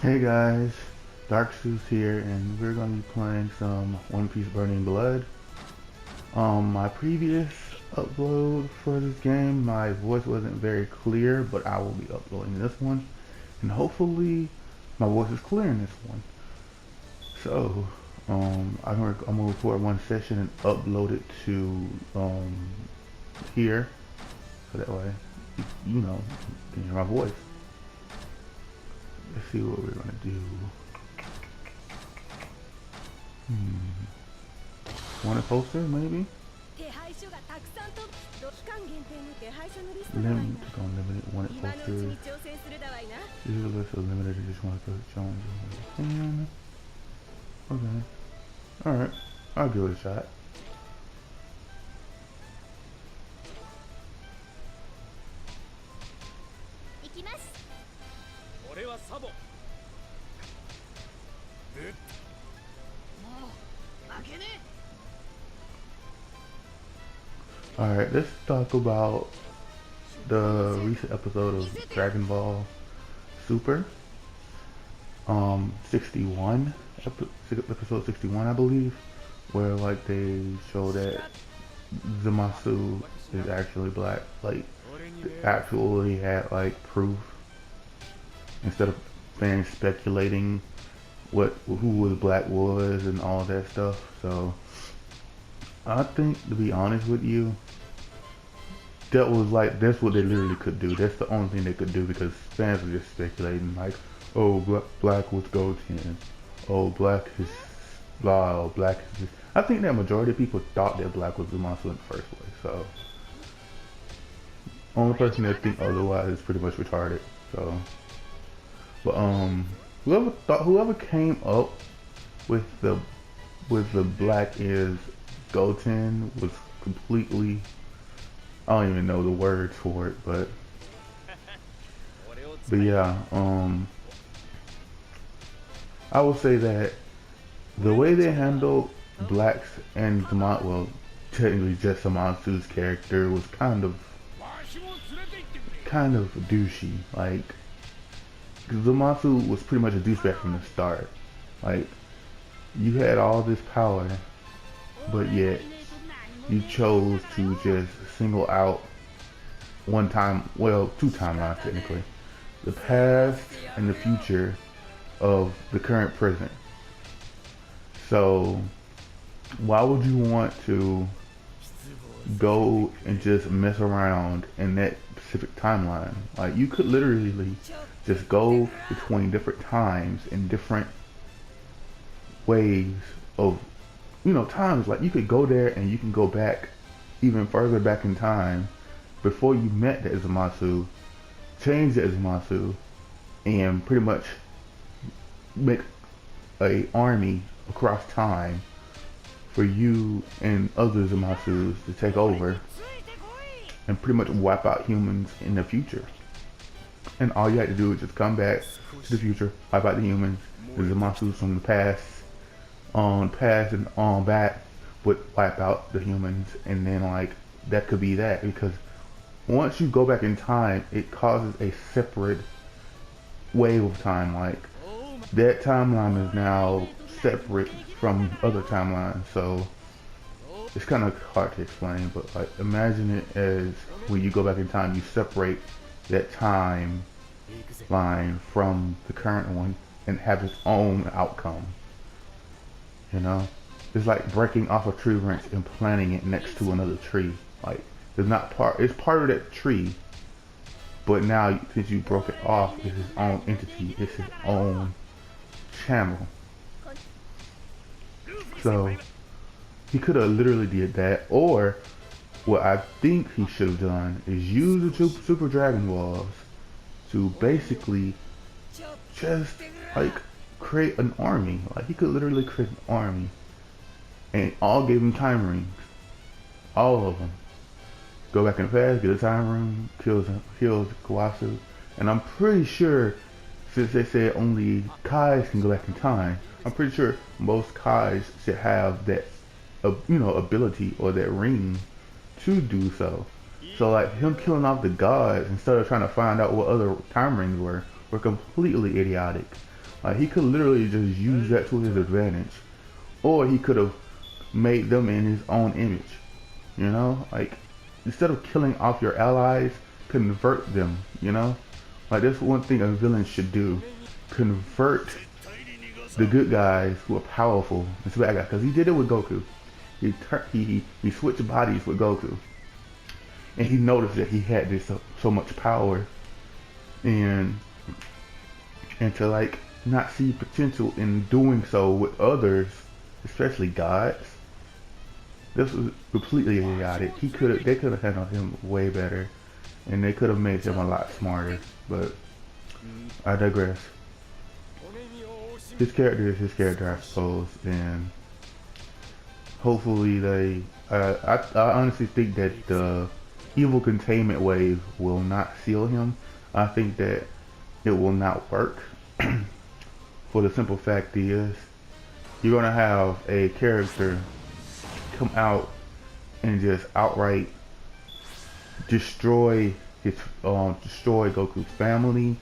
Hey guys, Dark Seuss here, and we're going to be playing some One Piece Burning Blood. My previous upload for this game, my voice wasn't very clear, but I will be uploading this one, and hopefully my voice is clear in this one. So, I'm gonna record one session and upload it to here, so that way you know you can hear my voice. Let's see what we're gonna do. Want a poster, maybe? Click on limited wanted posters. This is a list of limited edition wanted posters shown. Okay. Alright. I'll give it a shot. Alright, let's talk about the recent episode of Dragon Ball Super. 61, episode 61, I believe, where like they show that Zamasu is actually black, like actually had like proof instead of fans speculating who was black was and all that stuff. So I think, to be honest with you, that's what they literally could do. That's the only thing they could do, because fans were just speculating like, oh, black was Goten, oh, black is blah, oh, black is this. I think that majority of people thought that black was the monster in the first place. So only person that think otherwise is pretty much retarded. So, but whoever came up with the black is Goten was completely, I don't even know the words for it, but yeah, I will say that the way they handled blacks and well, technically just Zamasu's character was kind of douchey. Like, Zamasu was pretty much a douchebag from the start. Like, you had all this power, but yet you chose to just single out two timelines technically, the past and the future of the current present. So why would you want to go and just mess around in that specific timeline? Like, you could literally just go between different times and different ways of, times. Like, you could go there and you can go back even further back in time before you met the Zamasu, change the Zamasu, and pretty much make a army across time for you and other Zamasus to take over and pretty much wipe out humans in the future. And all you had to do is just come back to the future, wipe out the humans, the Zamasus from the past, and on back would wipe out the humans, and then like that could be that, because once you go back in time, it causes a separate wave of time. Like, that timeline is now separate from other timelines, so it's kind of hard to explain. But like, imagine it as when you go back in time, you separate that time line from the current one and have its own outcome. It's like breaking off a tree branch and planting it next to another tree. Like, it's part of that tree, but now since you broke it off, it's its own entity, it's its own channel. So he could have literally did that, or what I think he should have done is use the Super Dragon Balls to basically just like create an army. Like, he could literally create an army, and all gave him time rings, all of them. Go back in the past, get a time ring, kills Kawasu, and I'm pretty sure, since they said only Kais can go back in time, I'm pretty sure most Kais should have that, ability or that ring to do so. So like, him killing off the gods instead of trying to find out what other time rings were completely idiotic. Like he could literally just use that to his advantage, or he could have made them in his own image. You know, like instead of killing off your allies, convert them. You know, like that's one thing a villain should do: convert the good guys who are powerful into bad guys. Because he did it with Goku. He switched bodies with Goku, and he noticed that he had this so much power, and to like not see potential in doing so with others, especially gods. This was completely chaotic. They could have handled him way better, and they could have made him a lot smarter. But I digress. His character is his character, I suppose, and hopefully they. I honestly think that the evil containment wave will not seal him. I think that it will not work. For the simple fact is, you're gonna have a character come out and just outright destroy Goku's family.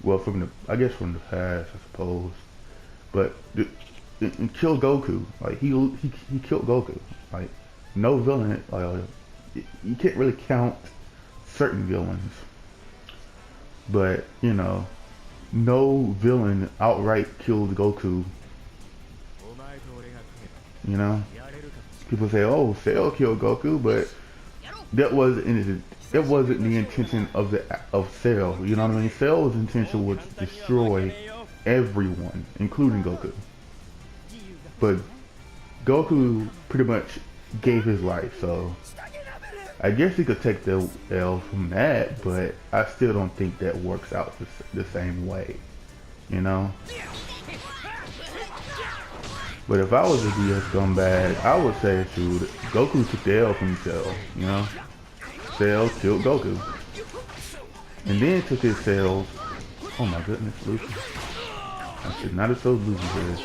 Well, from the past, I suppose, but and kill Goku. Like he killed Goku. Like no villain. You can't really count certain villains, but you know, no villain outright killed Goku. You know, people say, "Oh, Cell killed Goku," but that wasn't the intention of Cell. You know what I mean? Cell's intention was to destroy everyone, including Goku. But Goku pretty much gave his life, so I guess he could take the L from that, but I still don't think that works out the same way, you know? But if I was a DS scumbag, I would say, shoot, Goku took the L from Cell, you know? Cell killed Goku. And then took his cells. Oh my goodness, Lucy. I should not have told Lucy this.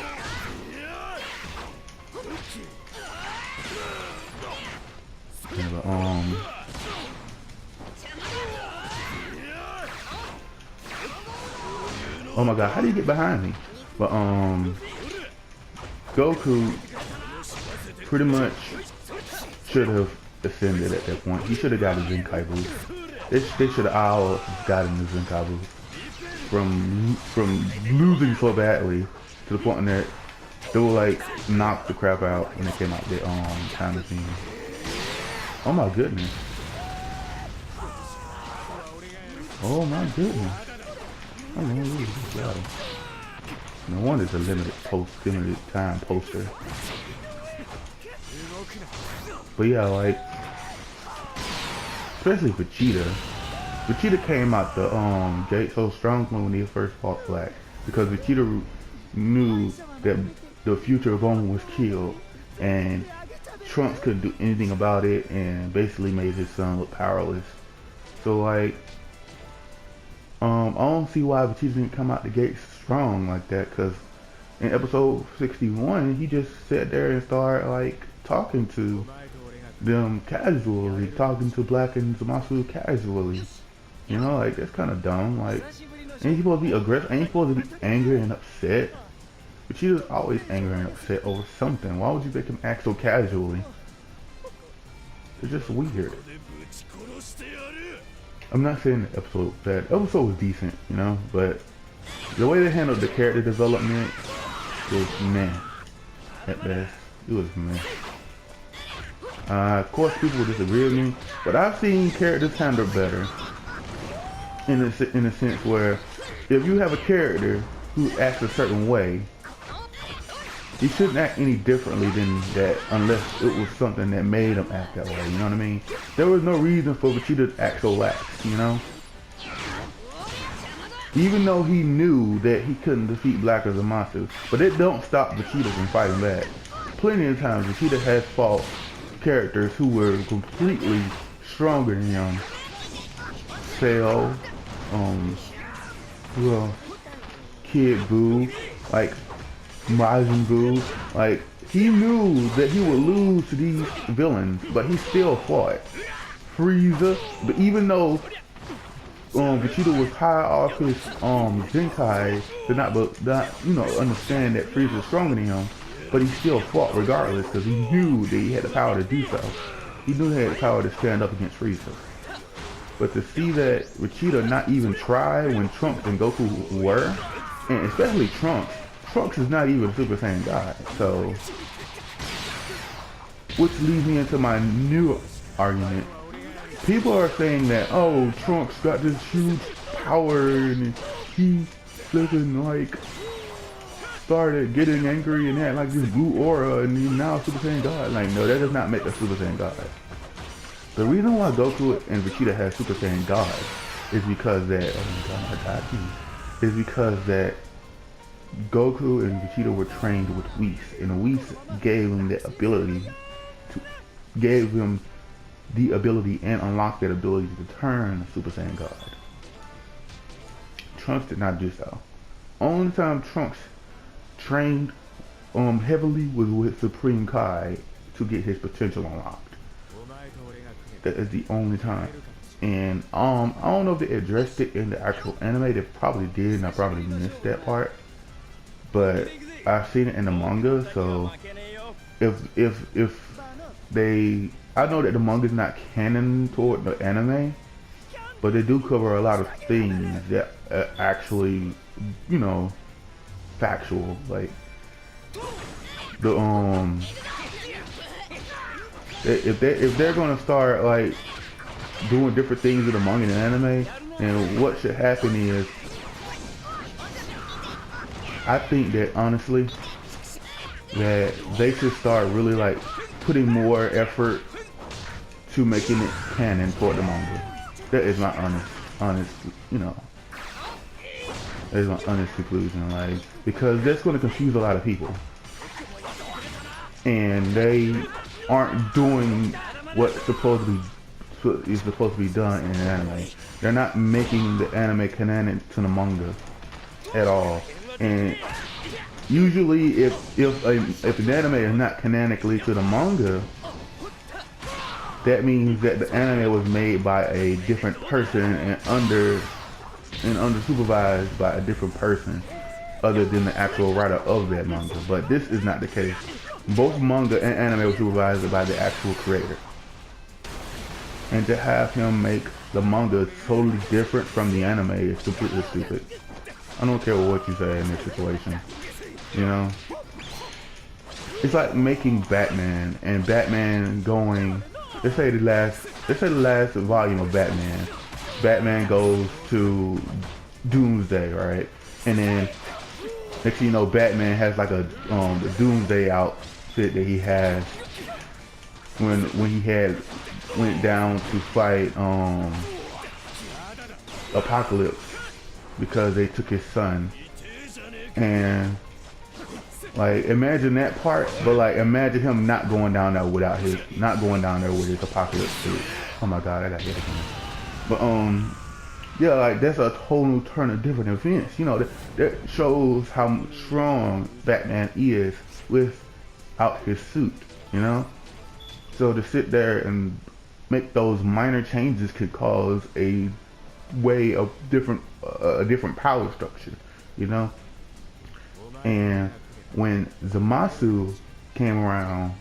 Yeah, but, oh my god, how do you get behind me? But Goku pretty much should have ascended at that point. He should have got a Zenkai boost. They should have all gotten the Zenkai boost. From losing so badly to the point that they will like knock the crap out when they came out the time machine. Oh my goodness. Oh my goodness. Oh my goodness. No wonder it's a limited time poster. But yeah, like especially Vegeta. Vegeta came out the gate so strongly when he first fought Black, because Vegeta knew that the future of Oma was killed, and Trunks couldn't do anything about it, and basically made his son look powerless. So like, I don't see why Vegeta didn't come out the gate strong like that, because in episode 61 he just sat there and started like talking to them casually, talking to Black and Zamasu casually. You know, like that's kind of dumb. Like, ain't you supposed to be aggressive? Ain't you supposed to be angry and upset? But she was always angry and upset over something. Why would you make him act so casually? It's just weird. I'm not saying the episode was bad. The episode was decent, you know, but the way they handled the character development was meh. At best, it was meh. Of course, people will disagree with me, but I've seen characters handled better. In a sense where, if you have a character who acts a certain way, he shouldn't act any differently than that unless it was something that made him act that way, you know what I mean? There was no reason for Vegeta to act so lax, you know? Even though he knew that he couldn't defeat Black or Zamasu, but it don't stop Vegeta from fighting back. Plenty of times Vegeta has fought characters who were completely stronger than him. Cell, who else? Kid Buu, like Majin Buu, like he knew that he would lose to these villains, but he still fought. Frieza, but even though Vegeta was high off his Zenkai to not understand that Frieza was stronger than him, but he still fought regardless because he knew that he had the power to do so. He knew he had the power to stand up against Frieza. But to see that Vegeta not even try when Trunks and Goku were, and especially Trunks is not even a Super Saiyan God. So, which leads me into my new argument. People are saying that, oh, Trunks got this huge power and he flipping like started getting angry and had like this blue aura and he's now Super Saiyan God. Like, no, that does not make a Super Saiyan God. The reason why Goku and Vegeta have Super Saiyan God is because that, is because that Goku and Vegeta were trained with Whis, and Whis gave him the ability and unlocked that ability to turn Super Saiyan God. Trunks did not do so. Only time Trunks trained heavily was with Supreme Kai to get his potential unlocked. That is the only time. And I don't know if they addressed it in the actual anime. They probably did, and I probably missed that part. But I've seen it in the manga, so if they, I know that the manga is not canon toward the anime, but they do cover a lot of things that are actually, you know, factual. Like the if they're gonna start like doing different things in the manga and anime, and what should happen is, I think that honestly that they should start really like putting more effort to making it canon for the manga. That is my honest, you know, that is my honest conclusion. Like, because that's going to confuse a lot of people, and they aren't doing what's supposed to be done in an anime. They're not making the anime canon to the manga at all. And usually, if an anime is not canonically to the manga, that means that the anime was made by a different person and under supervised by a different person other than the actual writer of that manga. But this is not the case. Both manga and anime were supervised by the actual creator. And to have him make the manga totally different from the anime is completely stupid. I don't care what you say in this situation. You know? It's like making Batman and Batman going, let's say the last volume of Batman. Batman goes to Doomsday, right? And then next thing you know, Batman has like a the Doomsday outfit that he has when he went down to fight Apocalypse because they took his son. And like, imagine that part, but like imagine him not going down there with his Apocalypse suit. Oh my god, I got hit again. But yeah, like that's a total turn of different events. You know, that shows how strong Batman is without his suit, you know? So to sit there and make those minor changes could cause a different power structure, you know? And when Zamasu came around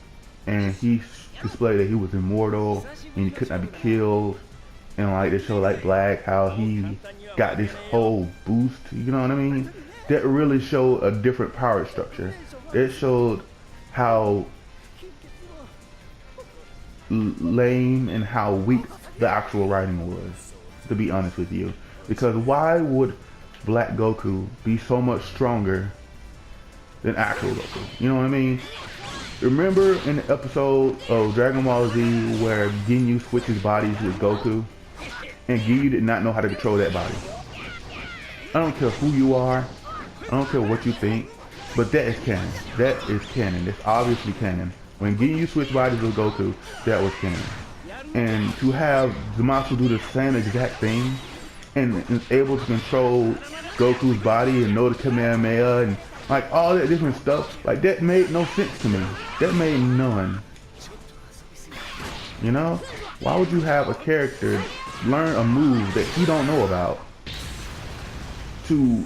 and he displayed that he was immortal and he could not be killed, and like they show like Black how he got this whole boost, you know what I mean? That really showed a different power structure. That showed how lame and how weak the actual writing was, to be honest with you. Because why would Black Goku be so much stronger than actual Goku? You know what I mean? Remember in the episode of Dragon Ball Z where Ginyu switches bodies with Goku, and Ginyu did not know how to control that body? I don't care who you are, I don't care what you think, but that is canon. That is canon. That's obviously canon. When Ginyu switched bodies with Goku, that was canon. And to have Zamasu do the same exact thing and is able to control Goku's body and know the Kamehameha and like all that different stuff, like that made no sense to me. That made none. You know? Why would you have a character learn a move that he don't know about to